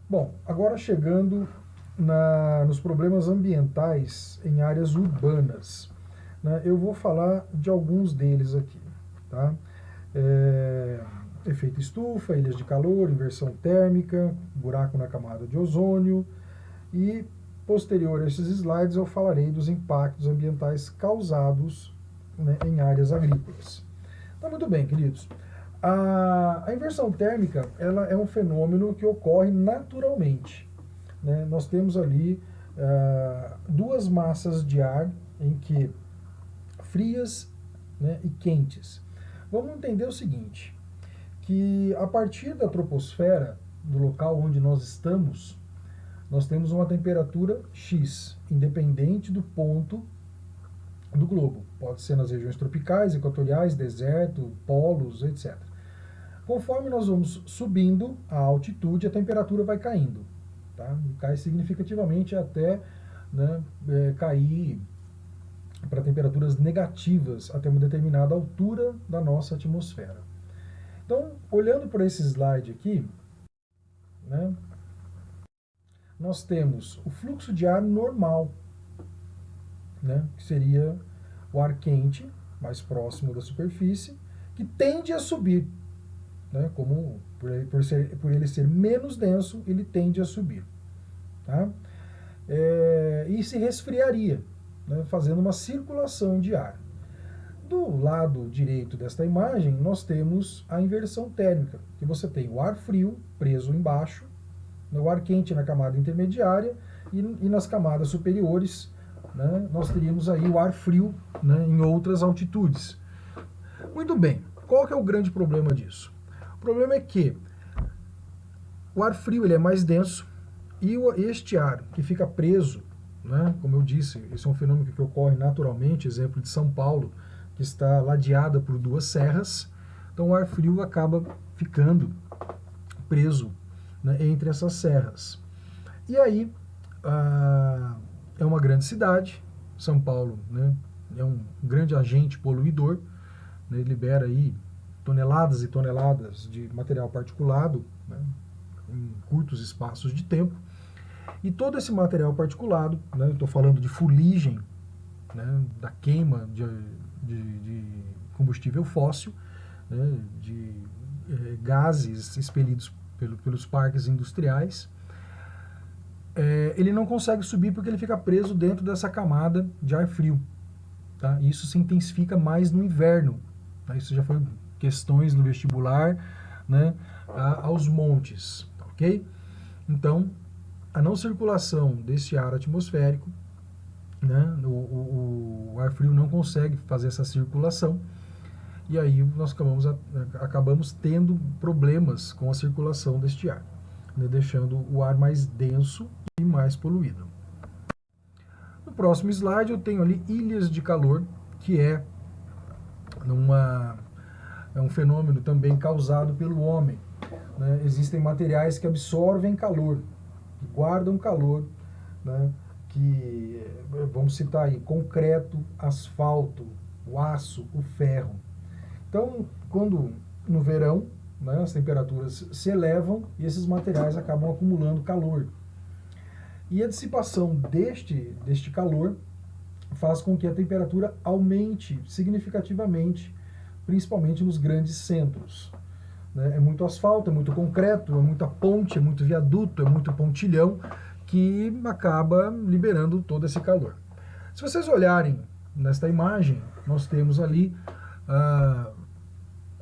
Bom, agora chegando nos problemas ambientais em áreas urbanas, né, eu vou falar de alguns deles aqui. Tá? É, efeito estufa, ilhas de calor, inversão térmica, buraco na camada de ozônio e, posterior a esses slides, eu falarei dos impactos ambientais causados, né, em áreas agrícolas. Então, muito bem, queridos. A inversão térmica ela é um fenômeno que ocorre naturalmente. Né? Nós temos ali duas massas de ar em que frias, né, e quentes. Vamos entender o seguinte, que a partir da troposfera, do local onde nós estamos, nós temos uma temperatura X, independente do ponto do globo. Pode ser nas regiões tropicais, equatoriais, deserto, polos, etc. Conforme nós vamos subindo a altitude, a temperatura vai caindo. Tá? E cai significativamente até, né, cair para temperaturas negativas até uma determinada altura da nossa atmosfera. Então, olhando para esse slide aqui, né, nós temos o fluxo de ar normal, né, que seria o ar quente, mais próximo da superfície, que tende a subir. Né, como por ele ser menos denso, ele tende a subir. Tá? E se resfriaria, né, fazendo uma circulação de ar. Do lado direito desta imagem, nós temos a inversão térmica, que você tem o ar frio preso embaixo, o ar quente na camada intermediária e nas camadas superiores, né, nós teríamos aí o ar frio, né, em outras altitudes. Muito bem, qual que é o grande problema disso? O problema é que o ar frio ele é mais denso e este ar que fica preso, né, como eu disse, esse é um fenômeno que ocorre naturalmente, exemplo de São Paulo, que está ladeada por duas serras, então o ar frio acaba ficando preso, né, entre essas serras. E aí, é uma grande cidade, São Paulo, né, é um grande agente poluidor, né, libera aí toneladas e toneladas de material particulado, né, em curtos espaços de tempo. E todo esse material particulado, né, estou falando de fuligem, né, da queima de combustível fóssil, né, de gases expelidos pelos parques industriais, ele não consegue subir porque ele fica preso dentro dessa camada de ar frio. Tá? Isso se intensifica mais no inverno. Tá? Isso já foi questões no vestibular, né, aos montes. Ok? Então, a não circulação desse ar atmosférico, né, o ar frio não consegue fazer essa circulação, e aí nós acabamos tendo problemas com a circulação deste ar, né, deixando o ar mais denso e mais poluído. No próximo slide eu tenho ali ilhas de calor, que é um fenômeno também causado pelo homem. Né? Existem materiais que absorvem calor, que guardam calor, né? Que vamos citar aí concreto, asfalto, o aço, o ferro. Então, quando no verão, né, as temperaturas se elevam e esses materiais acabam acumulando calor. E a dissipação deste calor faz com que a temperatura aumente significativamente, principalmente nos grandes centros. Né? É muito asfalto, é muito concreto, é muita ponte, é muito viaduto, é muito pontilhão que acaba liberando todo esse calor. Se vocês olharem nesta imagem, nós temos ali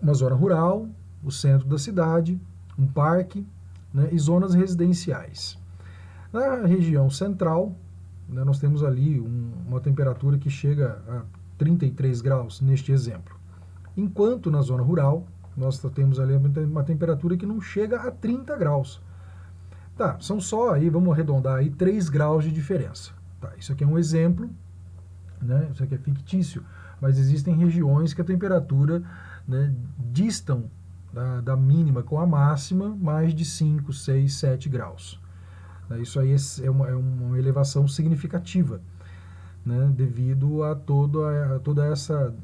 uma zona rural, o centro da cidade, um parque, né, e zonas residenciais. Na região central, né, nós temos ali uma temperatura que chega a 33 graus, neste exemplo. Enquanto na zona rural, nós temos ali uma temperatura que não chega a 30 graus. Tá, são só aí, vamos arredondar aí, 3 graus de diferença. Tá, isso aqui é um exemplo, né, isso aqui é fictício, mas existem regiões que a temperatura, né, distam da mínima com a máxima mais de 5, 6, 7 graus. Isso aí é uma elevação significativa, né, devido a toda essa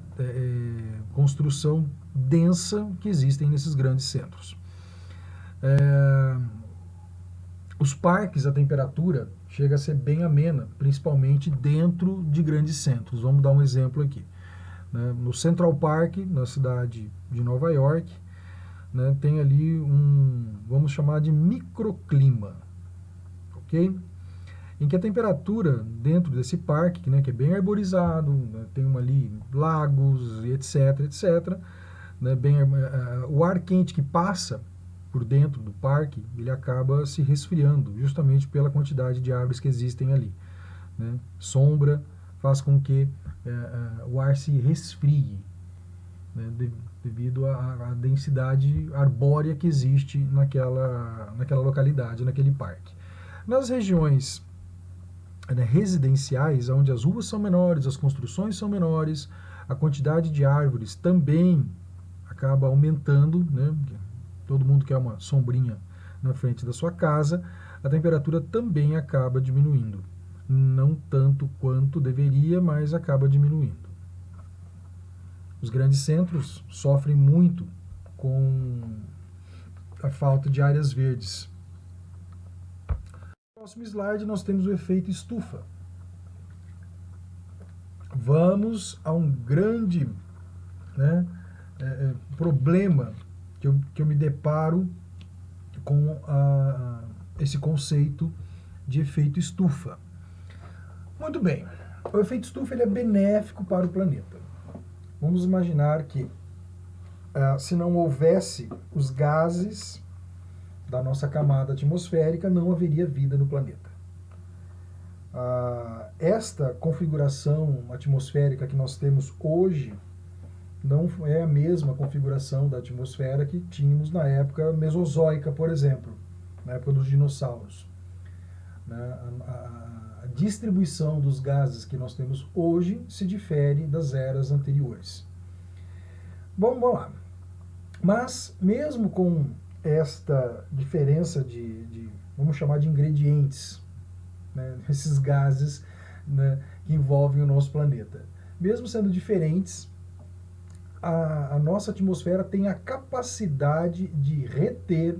construção densa que existem nesses grandes centros. Os parques, a temperatura chega a ser bem amena, principalmente dentro de grandes centros. Vamos dar um exemplo aqui. Né? No Central Park, na cidade de Nova York, né, tem ali vamos chamar de microclima, ok? Em que a temperatura dentro desse parque, né, que é bem arborizado, né, tem ali lagos, etc, etc, né, o ar quente que passa por dentro do parque, ele acaba se resfriando, justamente pela quantidade de árvores que existem ali. Né? Sombra faz com que o ar se resfrie, né, devido à densidade arbórea que existe naquela localidade, naquele parque. Nas regiões, né, residenciais, onde as ruas são menores, as construções são menores, a quantidade de árvores também acaba aumentando, né? Todo mundo quer uma sombrinha na frente da sua casa, a temperatura também acaba diminuindo. Não tanto quanto deveria, mas acaba diminuindo. Os grandes centros sofrem muito com a falta de áreas verdes. No próximo slide nós temos o efeito estufa. Vamos a um grande, né, problema que eu me deparo com esse conceito de efeito estufa. Muito bem, o efeito estufa ele é benéfico para o planeta. Vamos imaginar que se não houvesse os gases da nossa camada atmosférica, não haveria vida no planeta. Esta configuração atmosférica que nós temos hoje não é a mesma configuração da atmosfera que tínhamos na época mesozoica, por exemplo, na época dos dinossauros. A distribuição dos gases que nós temos hoje se difere das eras anteriores. Bom, vamos lá. Mas, mesmo com esta diferença vamos chamar de ingredientes, né, esses gases, né, que envolvem o nosso planeta, mesmo sendo diferentes, a nossa atmosfera tem a capacidade de reter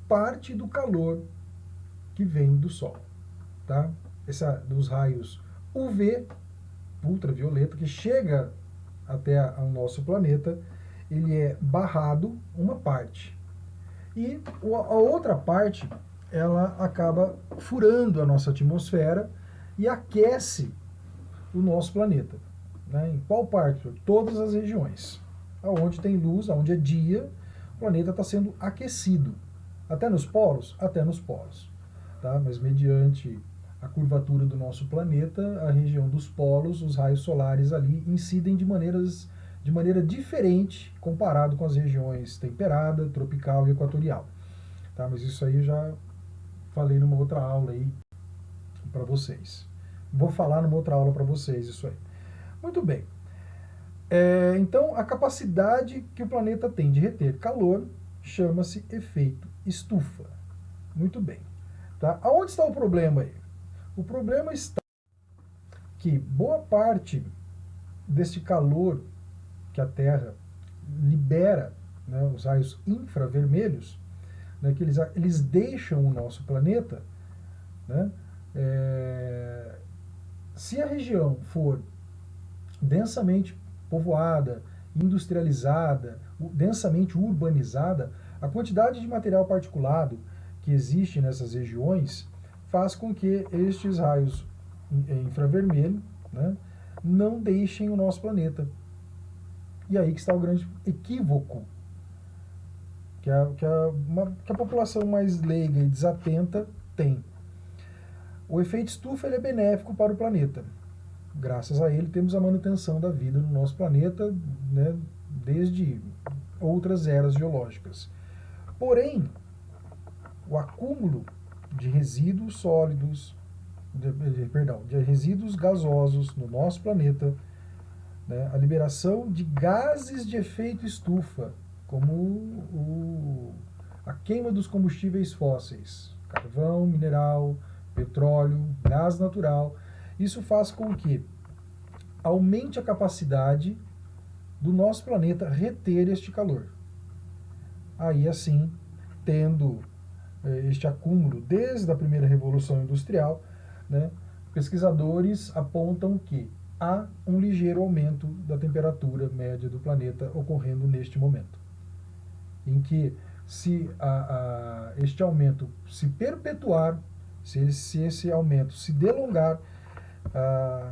parte do calor que vem do Sol, tá? Dos raios UV, ultravioleta, que chega até o nosso planeta, ele é barrado uma parte. E a outra parte, ela acaba furando a nossa atmosfera e aquece o nosso planeta. Né? Em qual parte? Todas as regiões. Onde tem luz, onde é dia, o planeta está sendo aquecido. Até nos polos? Até nos polos. Tá? Mas mediante a curvatura do nosso planeta, a região dos polos, os raios solares ali incidem de maneira diferente comparado com as regiões temperada, tropical e equatorial. Tá? Mas isso aí eu já falei numa outra aula aí para vocês. Vou falar numa outra aula para vocês isso aí. Muito bem. Então, a capacidade que o planeta tem de reter calor chama-se efeito estufa. Muito bem. Tá? Aonde está o problema aí? O problema está que boa parte deste calor que a Terra libera, né, os raios infravermelhos, né, que eles deixam o nosso planeta, né, se a região for densamente povoada, industrializada, densamente urbanizada, a quantidade de material particulado que existe nessas regiões faz com que estes raios infravermelho, né, não deixem o nosso planeta. E aí que está o grande equívoco que a população mais leiga e desatenta tem. O efeito estufa ele é benéfico para o planeta. Graças a ele temos a manutenção da vida no nosso planeta, né, desde outras eras geológicas. Porém, o acúmulo de resíduos sólidos, de resíduos gasosos no nosso planeta, né, a liberação de gases de efeito estufa, como a queima dos combustíveis fósseis, carvão, mineral, petróleo, gás natural, isso faz com que aumente a capacidade do nosso planeta reter este calor. Aí, assim, tendo este acúmulo desde a primeira Revolução Industrial, né, pesquisadores apontam que há um ligeiro aumento da temperatura média do planeta ocorrendo neste momento, em que se este aumento se perpetuar, se esse aumento se delongar,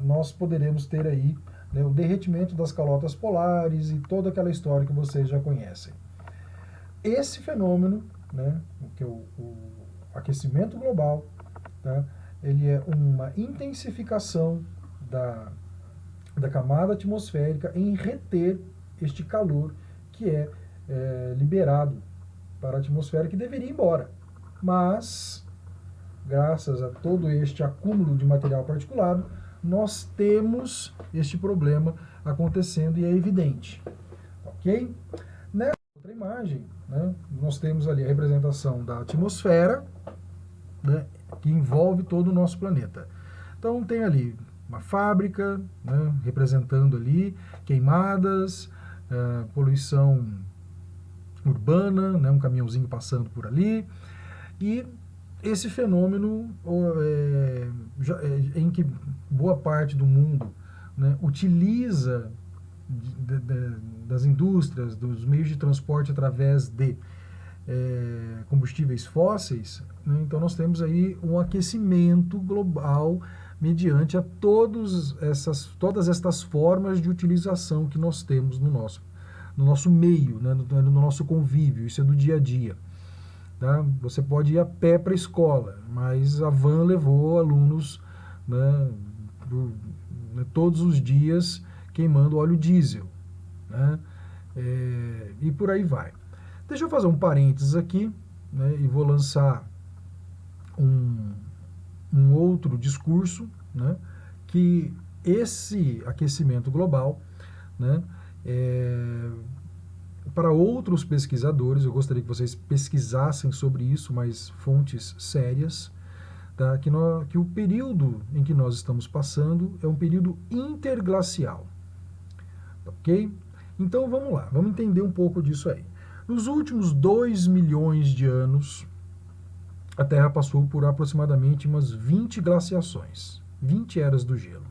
nós poderemos ter aí, né, o derretimento das calotas polares e toda aquela história que vocês já conhecem. Esse fenômeno, né, que é o aquecimento global, tá, ele é uma intensificação da camada atmosférica em reter este calor que é liberado para a atmosfera, que deveria ir embora. Mas, graças a todo este acúmulo de material particulado, nós temos este problema acontecendo e é evidente. Ok? Nessa outra imagem, né, nós temos ali a representação da atmosfera, né, que envolve todo o nosso planeta. Então tem ali uma fábrica, né, representando ali queimadas, poluição urbana, né, um caminhãozinho passando por ali, e esse fenômeno em que boa parte do mundo, né, utiliza das indústrias, dos meios de transporte através de combustíveis fósseis, né, então nós temos aí um aquecimento global mediante a todas estas formas de utilização que nós temos no nosso meio, né, no nosso convívio. Isso é do dia a dia. Tá? Você pode ir a pé para a escola, mas a van levou alunos, né, todos os dias queimando óleo diesel, né, e por aí vai. Deixa eu fazer um parênteses aqui, né, e vou lançar um outro discurso, né, que esse aquecimento global, né, para outros pesquisadores, eu gostaria que vocês pesquisassem sobre isso, mas fontes sérias, tá, que o período em que nós estamos passando é um período interglacial. Ok? Então vamos lá, vamos entender um pouco disso aí. Nos últimos 2 milhões de anos, a Terra passou por aproximadamente umas 20 glaciações, 20 eras do gelo,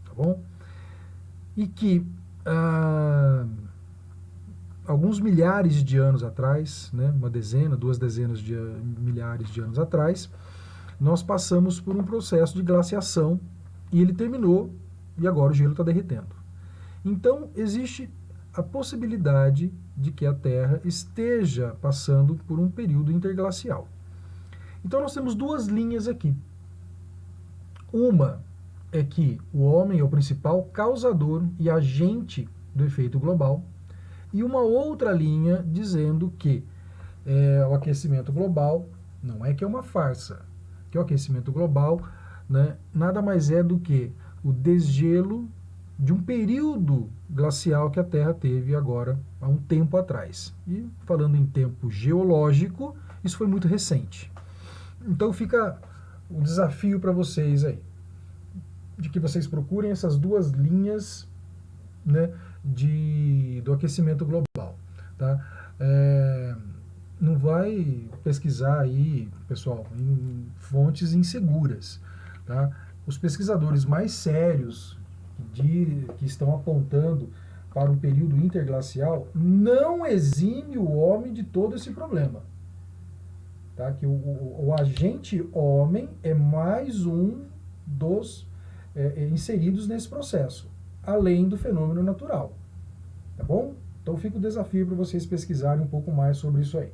tá bom? E que alguns milhares de anos atrás, né, uma dezena, 2 dezenas de milhares de anos atrás, nós passamos por um processo de glaciação e ele terminou e agora o gelo está derretendo. Então existe a possibilidade de que a Terra esteja passando por um período interglacial. Então nós temos 2 linhas aqui. Uma é que o homem é o principal causador e agente do efeito global, e uma outra linha dizendo que o aquecimento global não é que é uma farsa, que o aquecimento global, né, nada mais é do que o desgelo de um período glacial que a Terra teve agora há um tempo atrás. E falando em tempo geológico, isso foi muito recente. Então fica o desafio para vocês aí, de que vocês procurem essas 2 linhas, né, do aquecimento global. Tá? Não vai pesquisar aí, pessoal, em fontes inseguras. Tá? Os pesquisadores mais sérios que estão apontando para um período interglacial não exime o homem de todo esse problema. Tá? Que o agente homem é mais um dos inseridos nesse processo, além do fenômeno natural. Tá bom? Então fica o desafio para vocês pesquisarem um pouco mais sobre isso aí.